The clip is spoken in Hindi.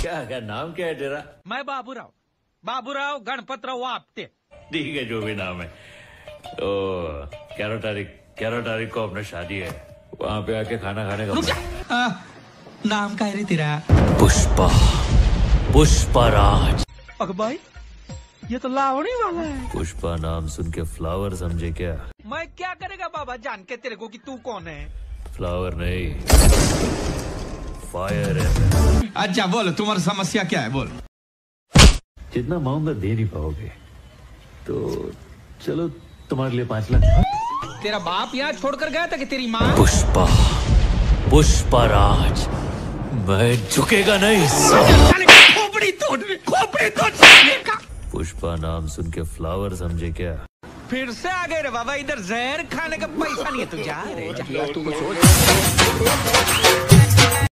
क्या क्या नाम क्या है तेरा? मैं बाबूराव गणपतराव आपटे। ठीक है, जो भी नाम है। तो 11 तारीख को अपना शादी है, वहाँ पे आके खाना खाने का। नाम क्या है रे तेरा? पुष्पराज। अग भाई, ये तो लावणी वाला है। पुष्पा नाम सुन के फ्लावर समझे क्या? मैं क्या करेगा बाबा जान के तेरे को कि तू कौन है? फ्लावर नहीं, फायर है। अच्छा बोलो, तुम्हारी समस्या क्या है? बोल। जितना मांगूंगा दे नहीं पाओगे, तो चलो तुम्हारे लिए 5 लाख। तेरा बाप यहाँ छोड़कर गया था कि तेरी माँ? पुष्पराज, मैं झुकेगा नहीं। खोपड़ी तोड़ का। पुष्पा नाम सुन के फ्लावर समझे क्या? फिर से आ गए रे बाबा, इधर जहर खाने का पैसा नहीं है। तू जा रे, जा।